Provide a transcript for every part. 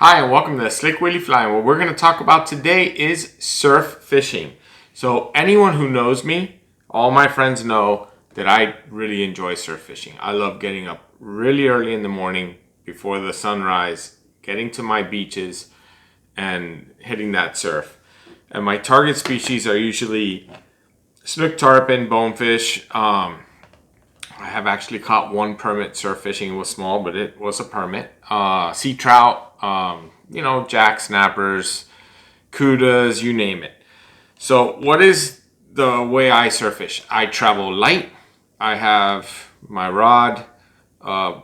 Hi and welcome to Slick Willy Flying. What we're going to talk about today is surf fishing. So anyone who knows me, all my friends know that I really enjoy surf fishing. I love getting up really early in the morning before the sunrise, getting to my beaches and hitting that surf. And my target species are usually snook, tarpon, bonefish. I have actually caught one permit surf fishing. It was small, but it was a permit. Sea trout, jack snappers, kudas, you name it. So what is the way I surf fish? I travel light. I have my rod,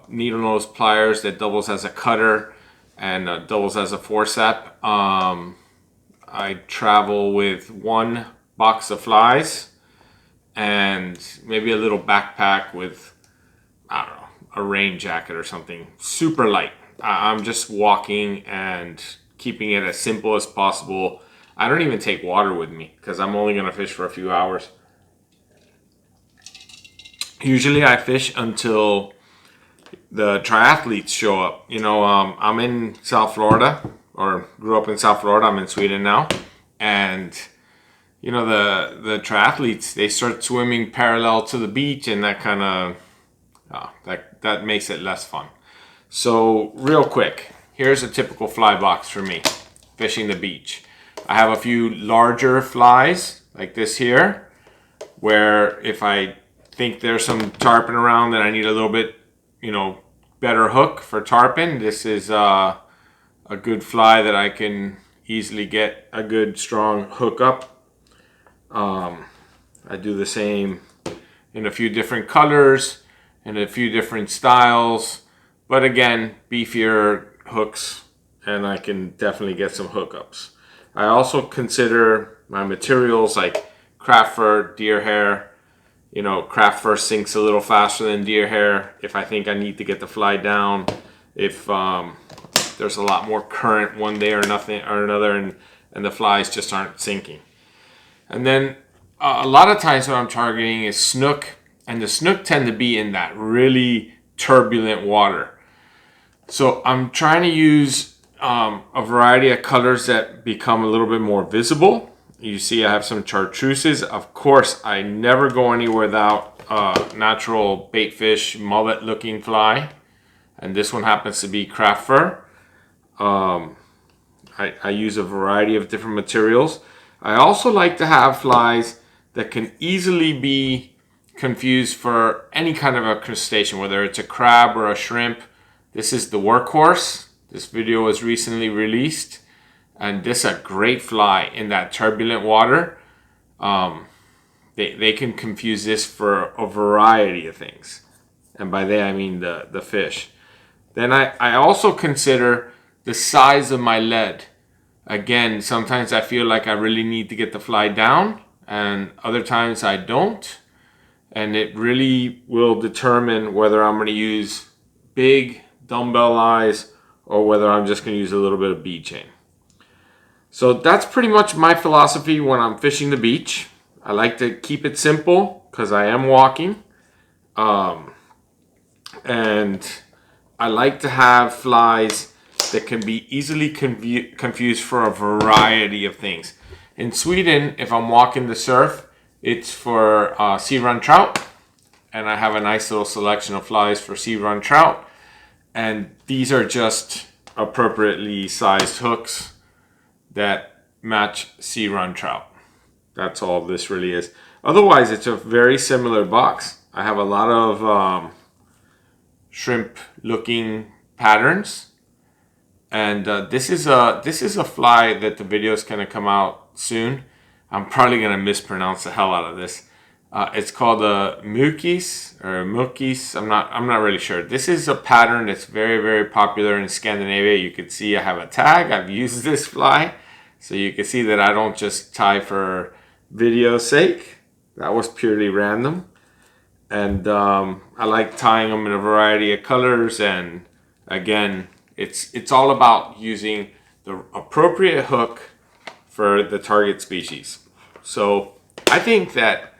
needle nose pliers that doubles as a cutter and doubles as a forcep. I travel with one box of flies and maybe a little backpack with, I don't know, a rain jacket or something. Super light. I'm just walking and keeping it as simple as possible. I don't even take water with me because I'm only going to fish for a few hours. Usually I fish until the triathletes show up. I'm in South Florida, or grew up in South Florida. I'm in Sweden now. And the triathletes, they start swimming parallel to the beach, and that kind of that makes it less fun. So real quick, here's a typical fly box for me fishing the beach. I have a few larger flies like this here, where if I think there's some tarpon around that I need a little bit better hook for tarpon, this is a good fly that I can easily get a good strong hook up. I do the same in a few different colors and a few different styles, but again, beefier hooks, and I can definitely get some hookups. I also consider my materials like craft fur, deer hair. Craft fur sinks a little faster than deer hair if I think I need to get the fly down. If there's a lot more current one day or another, and the flies just aren't sinking. And then a lot of times what I'm targeting is snook, and the snook tend to be in that really turbulent water. So I'm trying to use a variety of colors that become a little bit more visible. You see I have some Chartreuses. Of course, I never go anywhere without natural baitfish mullet looking fly. And this one happens to be craft fur. I use a variety of different materials. I also like to have flies that can easily be confused for any kind of a crustacean, whether it's a crab or a shrimp. This is the workhorse. This video was recently released, and this is a great fly in that turbulent water. They can confuse this for a variety of things, and by they I mean the fish. Then I also consider the size of my lead. Again, sometimes I feel like I really need to get the fly down, and other times I don't. And it really will determine whether I'm going to use big dumbbell eyes or whether I'm just going to use a little bit of bead chain. So that's pretty much my philosophy when I'm fishing the beach. I like to keep it simple because I am walking. And I like to have flies that can be easily confused for a variety of things. In Sweden, if I'm walking the surf, it's for sea run trout, and I have a nice little selection of flies for sea run trout, and these are just appropriately sized hooks that match sea run trout. That's all this really is. Otherwise, it's a very similar box. I have a lot of shrimp looking patterns. And this is a fly that the video is going to come out soon. I'm probably going to mispronounce the hell out of this. It's called a Mukis or Mukis. I'm not really sure. This is a pattern that's very, very popular in Scandinavia. You can see I have a tag. I've used this fly, so you can see that I don't just tie for video's sake. That was purely random. And I like tying them in a variety of colors. And again, it's all about using the appropriate hook for the target species. So I think that,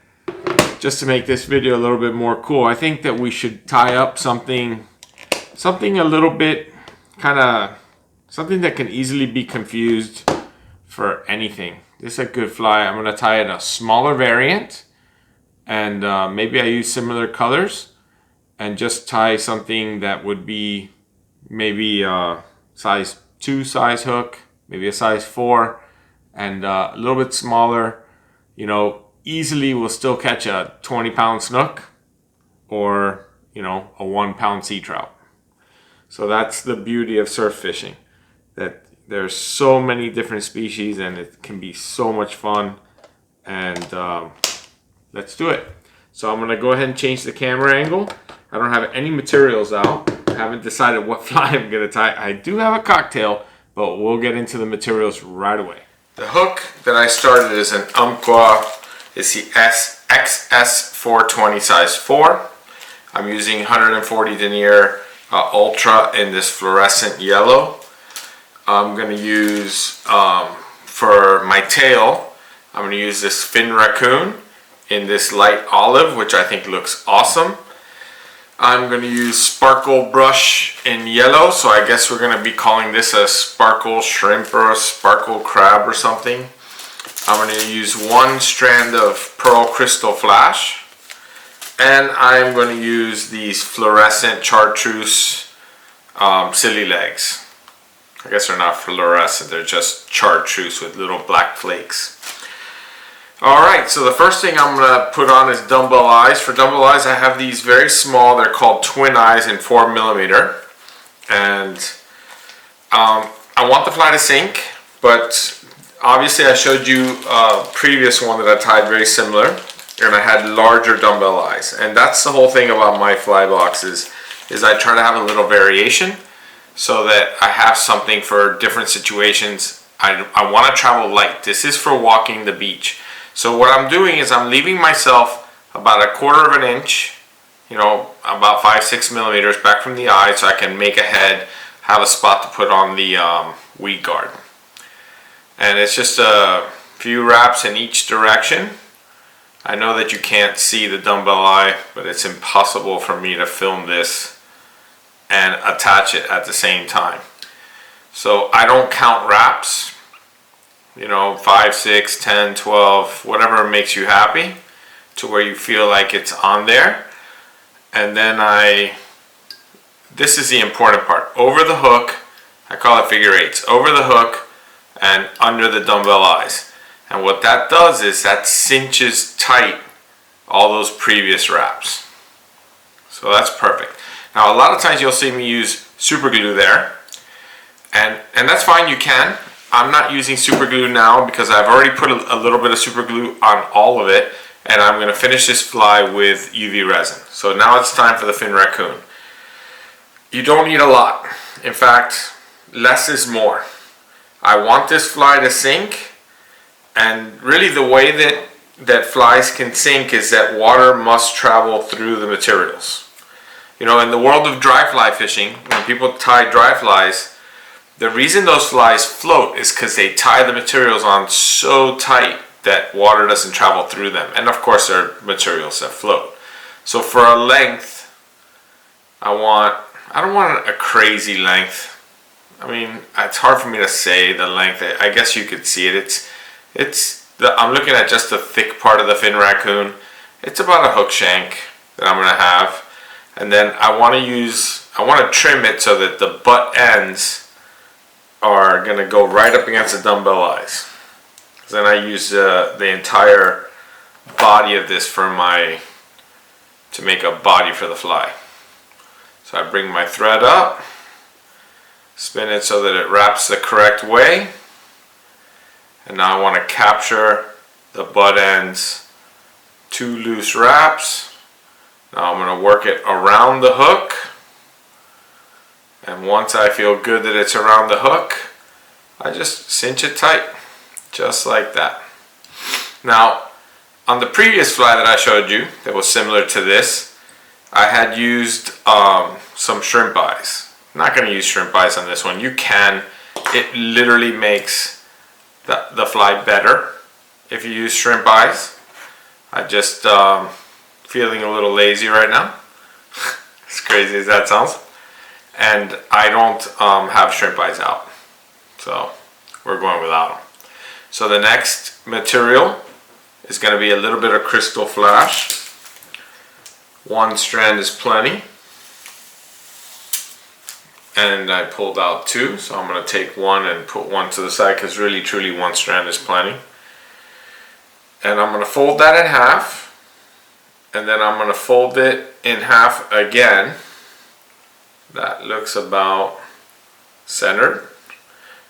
just to make this video a little bit more cool, I think that we should tie up something a little bit kind of something that can easily be confused for anything. This is a good fly. I'm going to tie it a smaller variant, and maybe I use similar colors, and just tie something that would be maybe a size 2 size hook, maybe a size 4, and a little bit smaller. You know, easily will still catch a 20-pound snook or, you know, a 1-pound sea trout. So that's the beauty of surf fishing, that there's so many different species and it can be so much fun. And let's do it. So I'm gonna go ahead and change the camera angle. I don't have any materials out. I haven't decided what fly I'm gonna tie. I do have a cocktail, but we'll get into the materials right away. The hook that I started is an Umpqua. It's the XS 420 size 4. I'm using 140 denier Ultra in this fluorescent yellow. I'm going to use, for my tail, I'm going to use this fin Racoon in this light olive, which I think looks awesome. I'm going to use Sparkle Brush in yellow, so I guess we're going to be calling this a Sparkle Shrimp or a Sparkle Crab or something. I'm going to use one strand of Pearl Krystal Flash, and I'm going to use these fluorescent Chartreuse silly legs. I guess they're not fluorescent, they're just Chartreuse with little black flakes. Alright, so the first thing I'm going to put on is dumbbell eyes. For dumbbell eyes, I have these very small, they're called twin eyes in 4mm. And I want the fly to sink, but obviously I showed you a previous one that I tied very similar, and I had larger dumbbell eyes. And that's the whole thing about my fly boxes, is I try to have a little variation so that I have something for different situations. I want to travel light. This is for walking the beach. So what I'm doing is I'm leaving myself about 1/4 of an inch, you know, about 5-6 millimeters back from the eye, so I can make a head, have a spot to put on the weed guard. And it's just a few wraps in each direction. I know that you can't see the dumbbell eye, but it's impossible for me to film this and attach it at the same time. So I don't count wraps. You know, 5, 6, 10, 12, whatever makes you happy, to where you feel like it's on there. And then this is the important part, over the hook, I call it figure eights, over the hook and under the dumbbell eyes. And what that does is that cinches tight all those previous wraps. So that's perfect. Now a lot of times you'll see me use super glue there, and that's fine, you can. I'm not using super glue now because I've already put a little bit of super glue on all of it, and I'm going to finish this fly with UV resin. So now it's time for the fin Racoon. You don't need a lot. In fact, less is more. I want this fly to sink, and really the way that flies can sink is that water must travel through the materials. You know, in the world of dry fly fishing, when people tie dry flies, the reason those flies float is because they tie the materials on so tight that water doesn't travel through them. And of course there are materials that float. So for a length, I don't want a crazy length. I mean, it's hard for me to say the length. I guess you could see it. I'm looking at just the thick part of the fin Racoon. It's about a hook shank that I'm going to have. And then I want to trim it so that the butt ends are going to go right up against the dumbbell eyes. Then I use the entire body of this to make a body for the fly. So I bring my thread up, spin it so that it wraps the correct way, and now I want to capture the butt ends, 2 loose wraps. Now I'm going to work it around the hook. And once I feel good that it's around the hook, I just cinch it tight, just like that. Now, on the previous fly that I showed you, that was similar to this, I had used some shrimp eyes. I'm not going to use shrimp eyes on this one. You can. It literally makes the fly better if you use shrimp eyes. I just feeling a little lazy right now. As crazy as that sounds. And I don't have shrimp eyes out. So we're going without them. So the next material is going to be a little bit of Krystal Flash. One strand is plenty. And I pulled out two, so I'm going to take one and put one to the side because really truly one strand is plenty. And I'm going to fold that in half, and then I'm going to fold it in half again. That looks about centered.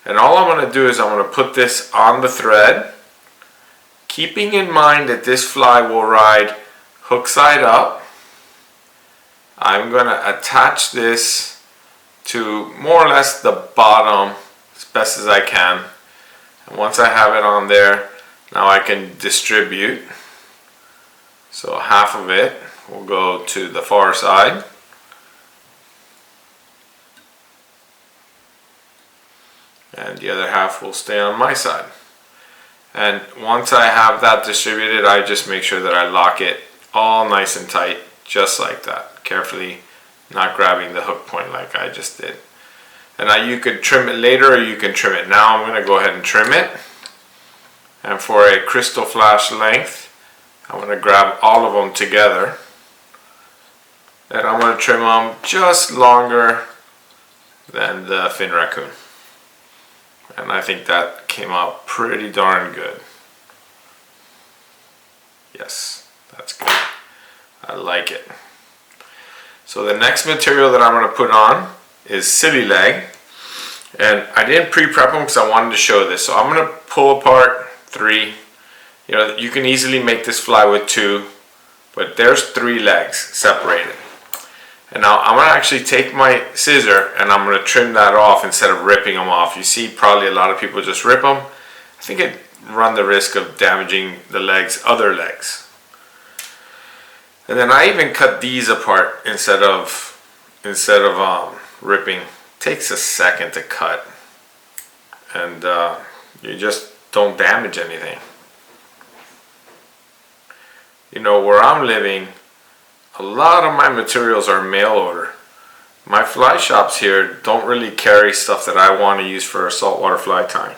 And all I'm going to do is I'm going to put this on the thread, keeping in mind that this fly will ride hook side up. I'm going to attach this to more or less the bottom as best as I can. And once I have it on there, now I can distribute. So half of it will go to the far side. And the other half will stay on my side. And once I have that distributed, I just make sure that I lock it all nice and tight, just like that. Carefully, not grabbing the hook point like I just did. And now you could trim it later or you can trim it now. I'm going to go ahead and trim it. And for a Krystal Flash length, I'm going to grab all of them together. And I'm going to trim them just longer than the fin raccoon. And I think that came out pretty darn good. Yes, that's good. I like it. So the next material that I'm going to put on is silly leg. And I didn't pre-prep them because I wanted to show this. So I'm going to pull apart three. You know, you can easily make this fly with two, but there's three legs separated. And now I'm going to actually take my scissor and I'm going to trim that off instead of ripping them off. You see probably a lot of people just rip them. I think it run the risk of damaging the legs, other legs. And then I even cut these apart instead of ripping. It takes a second to cut, and you just don't damage anything. You know, where I'm living, a lot of my materials are mail order. My fly shops here don't really carry stuff that I want to use for a saltwater fly tying.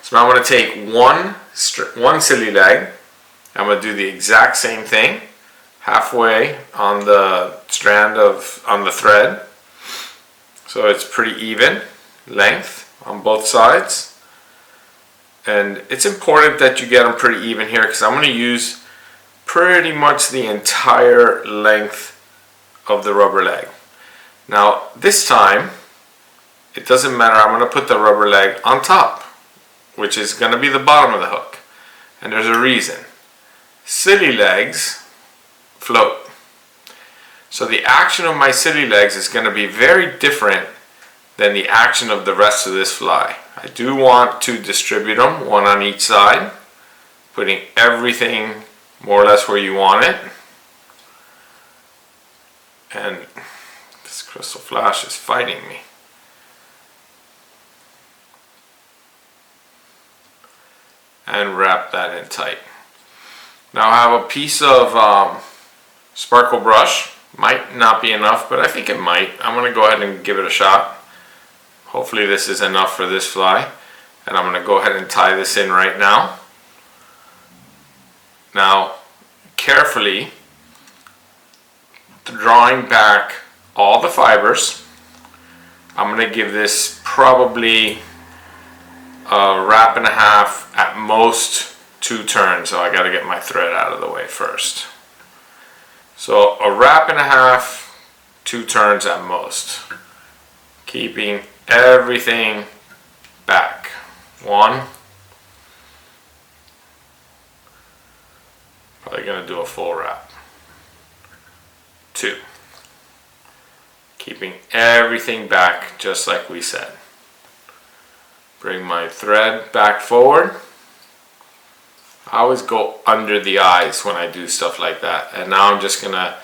So now I'm going to take one silly leg. I'm going to do the exact same thing. Halfway on the strand on the thread, so it's pretty even length on both sides. And it's important that you get them pretty even here because I'm going to use pretty much the entire length of the rubber leg. Now this time it doesn't matter, I'm going to put the rubber leg on top, which is going to be the bottom of the hook, and there's a reason. Silly legs float. So the action of my silly legs is going to be very different than the action of the rest of this fly. I do want to distribute them, one on each side, putting everything more or less where you want it. And this Krystal Flash is fighting me. And wrap that in tight. Now I have a piece of sparkle brush. Might not be enough, but I think it might. I'm going to go ahead and give it a shot. Hopefully this is enough for this fly. And I'm going to go ahead and tie this in right now. Now, carefully drawing back all the fibers. I'm going to give this probably a wrap and a half, at most 2 turns. So I got to get my thread out of the way first. So a wrap and a half, 2 turns at most. Keeping everything back. 1. Probably going to do a full wrap. 2. Keeping everything back just like we said. Bring my thread back forward. I always go under the eyes when I do stuff like that. And now I'm just going to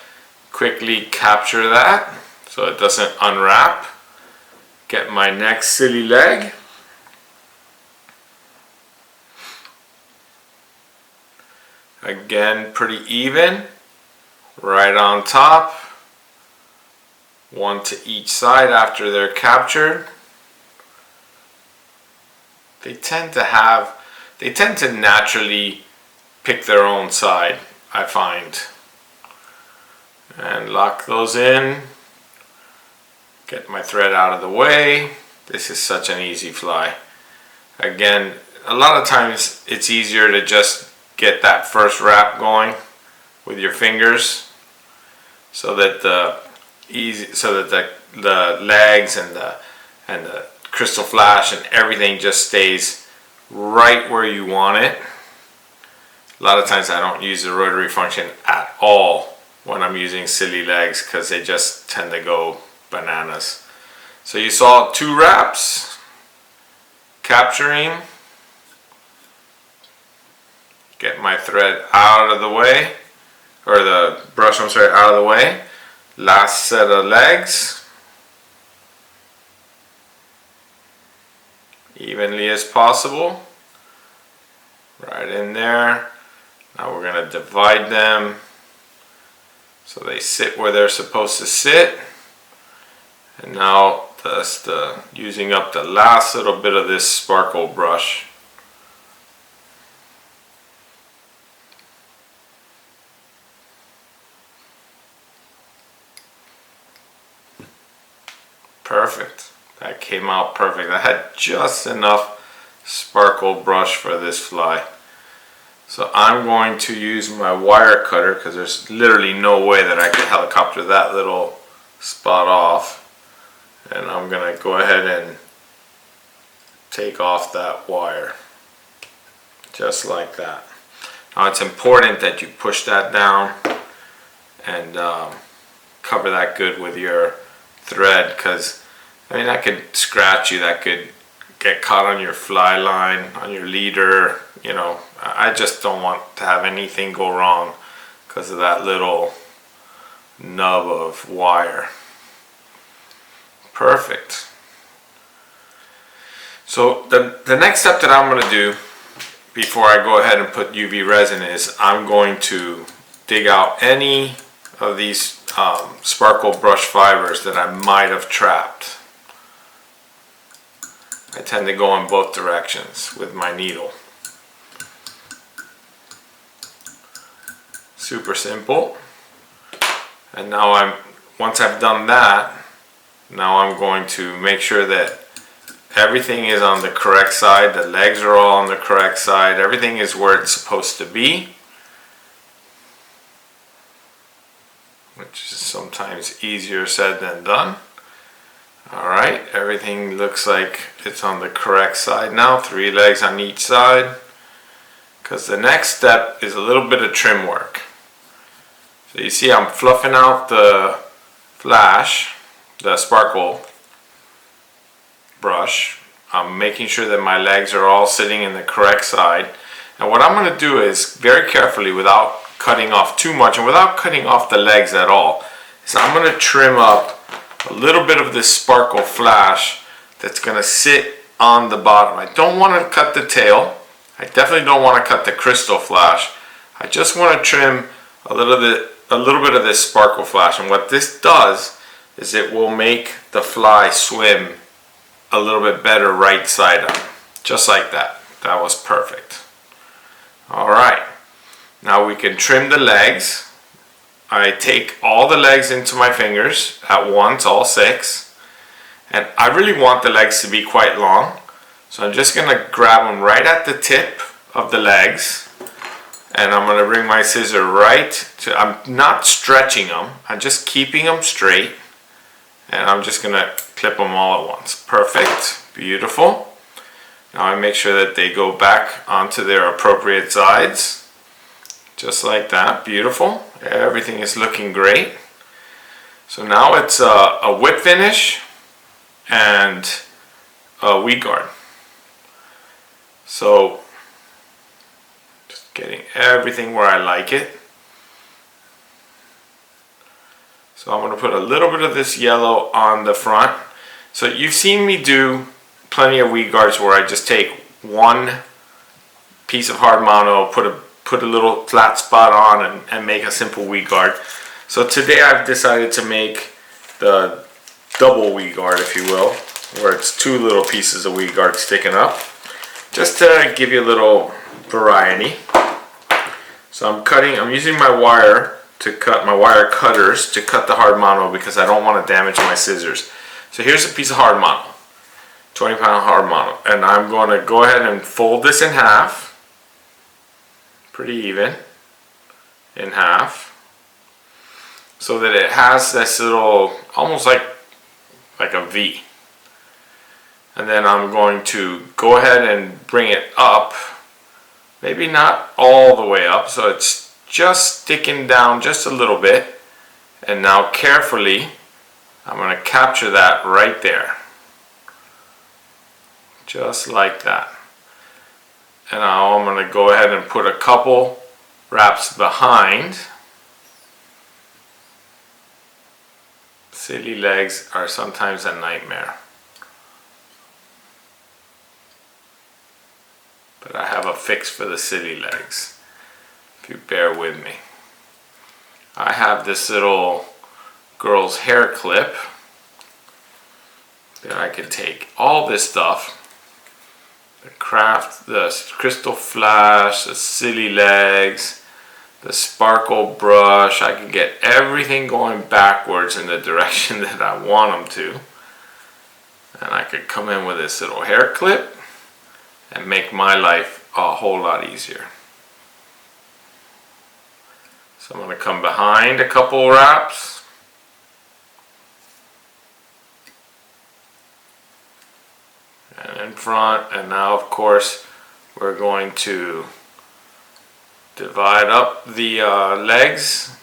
quickly capture that so it doesn't unwrap. Get my next silly leg. Again, pretty even. Right on top. 1 to each side after they're captured. they tend to naturally pick their own side, I find. And lock those in. Get my thread out of the way. This is such an easy fly. Again, a lot of times it's easier to just get that first wrap going with your fingers, so that the legs and the crystal flash and everything just stays right where you want it. A lot of times I don't use the rotary function at all when I'm using silly legs, because they just tend to go bananas. So you saw 2 wraps, capturing, get my thread out of the way, or the brush, I'm sorry, out of the way. Last set of legs, evenly as possible, right in there. Now we're going to divide them so they sit where they're supposed to sit. And now that's using up the last little bit of this sparkle brush. Perfect. That came out perfect. I had just enough sparkle brush for this fly. So I'm going to use my wire cutter, because there's literally no way that I could helicopter that little spot off. And I'm going to go ahead and take off that wire. Just like that. Now it's important that you push that down and cover that good with your thread, because I mean, that could scratch you, that could get caught on your fly line, on your leader, you know. I just don't want to have anything go wrong because of that little nub of wire. Perfect. So the next step that I'm going to do before I go ahead and put UV resin is I'm going to dig out any of these sparkle brush fibers that I might have trapped. I tend to go in both directions with my needle. Super simple. And now once I've done that, now I'm going to make sure that everything is on the correct side, the legs are all on the correct side, everything is where it's supposed to be, which is sometimes easier said than done. Alright, everything looks like it's on the correct side now, 3 legs on each side, because the next step is a little bit of trim work. So you see I'm fluffing out the flash, the sparkle brush. I'm making sure that my legs are all sitting in the correct side. And what I'm going to do is, very carefully, without cutting off too much and without cutting off the legs at all, is I'm going to trim up a little bit of this sparkle flash that's going to sit on the bottom. I don't want to cut the tail. I definitely don't want to cut the crystal flash. I just want to trim a little bit of this sparkle flash. And what this does is it will make the fly swim a little bit better right side up. Just like that. That was perfect. Alright. Now we can trim the legs. I take all the legs into my fingers at once, all 6. And I really want the legs to be quite long. So I'm just going to grab them right at the tip of the legs. And I'm going to bring my scissor right to, I'm not stretching them, I'm just keeping them straight. And I'm just going to clip them all at once. Perfect. Beautiful. Now I make sure that they go back onto their appropriate sides. Just like that. Beautiful. Everything is looking great. So now it's a whip finish and a weed guard. So just getting everything where I like it. So I'm going to put a little bit of this yellow on the front. So you've seen me do plenty of weed guards where I just take one piece of hard mono, put a little flat spot on and make a simple weed guard. So today I've decided to make the double weed guard, if you will, where it's 2 little pieces of weed guard sticking up. just to give you a little variety. So I'm using my wire to cut, my wire cutters to cut the hard mono because I don't want to damage my scissors. So here's a piece of hard mono, 20-pound hard mono, and I'm going to go ahead and fold this in half, pretty even, in half, so that it has this little, almost like a V. And then I'm going to go ahead and bring it up, maybe not all the way up, so it's just sticking down just a little bit. And now carefully, I'm going to capture that right there. Just like that. And now I'm going to go ahead and put a couple wraps behind. Silly legs are sometimes a nightmare. But I have a fix for the silly legs, if you bear with me. I have this little girl's hair clip that I can take all this stuff, the craft, the Krystal flash, the silly legs, the sparkle brush. I can get everything going backwards in the direction that I want them to. And I could come in with this little hair clip and make my life a whole lot easier. So I'm going to come behind a couple wraps. And in front, and now of course we're going to divide up the legs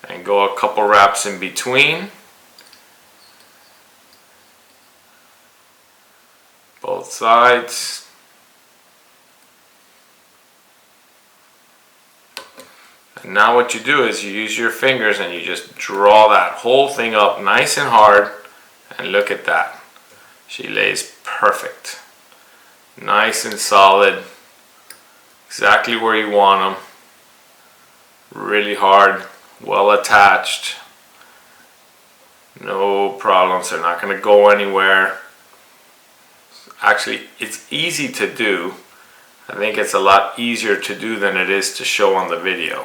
and go a couple wraps in between. Both sides. And now what you do is you use your fingers and you just draw that whole thing up nice and hard, and look at that. She lays perfect. Nice and solid. Exactly where you want them. Really hard, well attached. No problems, they're not going to go anywhere. Actually, it's easy to do. I think it's a lot easier to do than it is to show on the video.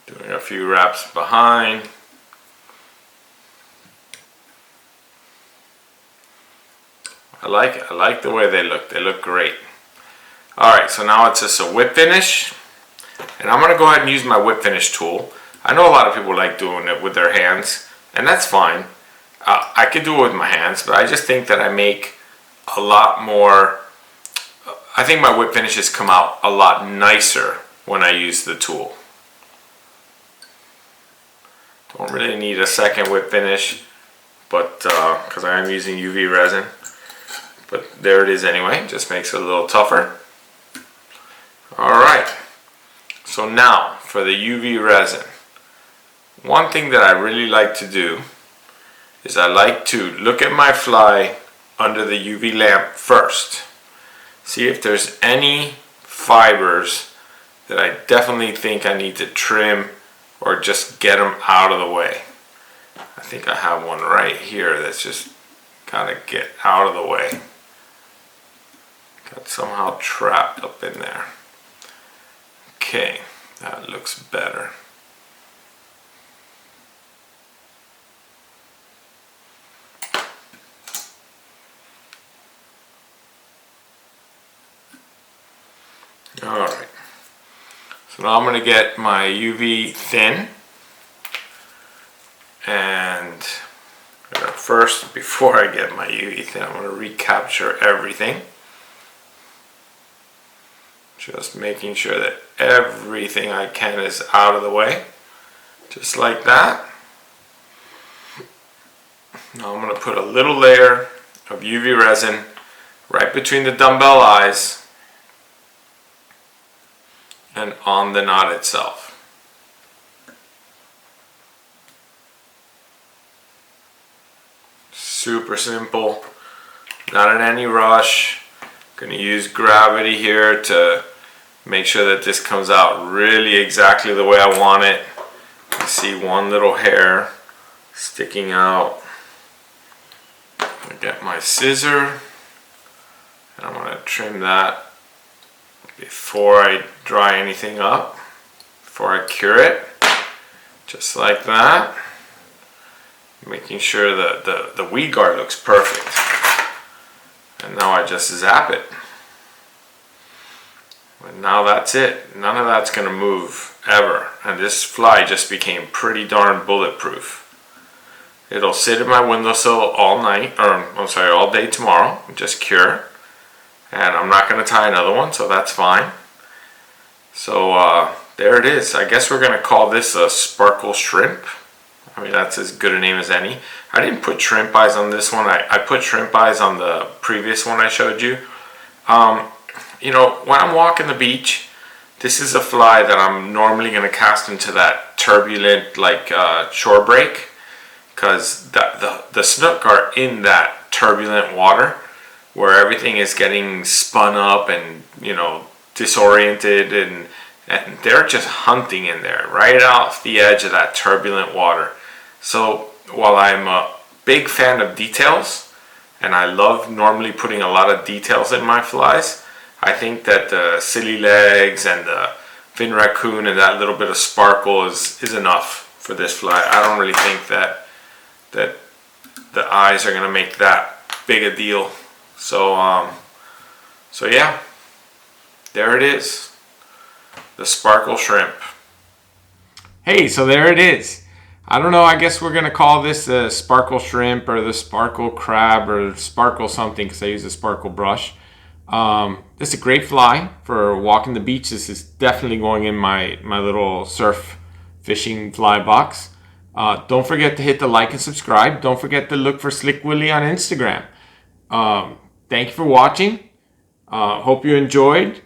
Doing a few wraps behind. I like it. I like the way they look. They look great. Alright, so now it's just a whip finish. And I'm going to go ahead and use my whip finish tool. I know a lot of people like doing it with their hands, and that's fine. I could do it with my hands, but I just think that I make a lot more, I think my whip finishes come out a lot nicer when I use the tool. Don't really need a second whip finish, but because I am using UV resin. But there it is anyway, just makes it a little tougher. Alright, so now for the UV resin. One thing that I really like to do is I like to look at my fly under the UV lamp first. See if there's any fibers that I definitely think I need to trim or just get them out of the way. I think I have one right here that's just gotta get out of the way. Got somehow trapped up in there. Okay, that looks better. Alright, so now I'm going to get my UV thin, and first, before I get my UV thin, I'm going to recapture everything. Just making sure that everything I can is out of the way, just like that. Now I'm going to put a little layer of UV resin right between the dumbbell eyes and on the knot itself. Super simple, not in any rush. Going to use gravity here to make sure that this comes out really exactly the way I want it. You see one little hair sticking out. I get my scissor and I'm going to trim that before I dry anything up, before I cure it, just like that. Making sure that the weed guard looks perfect. And now I just zap it. And now that's it. None of that's going to move ever. And this fly just became pretty darn bulletproof. It'll sit in my windowsill all night, or I'm sorry, all day tomorrow, and just cure. And I'm not going to tie another one, so that's fine. So there it is. I guess we're going to call this a Sparkle Shrimp. I mean, that's as good a name as any. I didn't put shrimp eyes on this one. I put shrimp eyes on the previous one I showed you. You know, when I'm walking the beach, this is a fly that I'm normally going to cast into that turbulent, like, shore break. Because the snook are in that turbulent water where everything is getting spun up and, you know, disoriented, and they're just hunting in there right off the edge of that turbulent water. So while I'm a big fan of details, and I love normally putting a lot of details in my flies, I think that the silly legs and the fin raccoon and that little bit of sparkle is enough for this fly. I don't really think that the eyes are going to make that big a deal. So so yeah, there it is, the Sparkle Shrimp. Hey, so there it is. I don't know, I guess we're going to call this the Sparkle Shrimp or the Sparkle Crab or Sparkle something, because I use a sparkle brush. This is a great fly for walking the beach. This is definitely going in my little surf fishing fly box. Don't forget to hit the like and subscribe. Don't forget to look for Slick Willie on Instagram. Thank you for watching. Hope you enjoyed.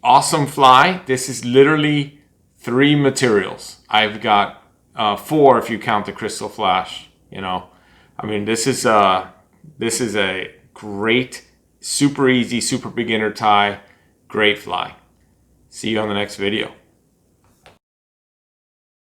Awesome fly. This is literally 3 materials. I've got 4 if you count the Krystal flash. You know, I mean, this is a great, super easy, super beginner tie. Great fly. See you on the next video.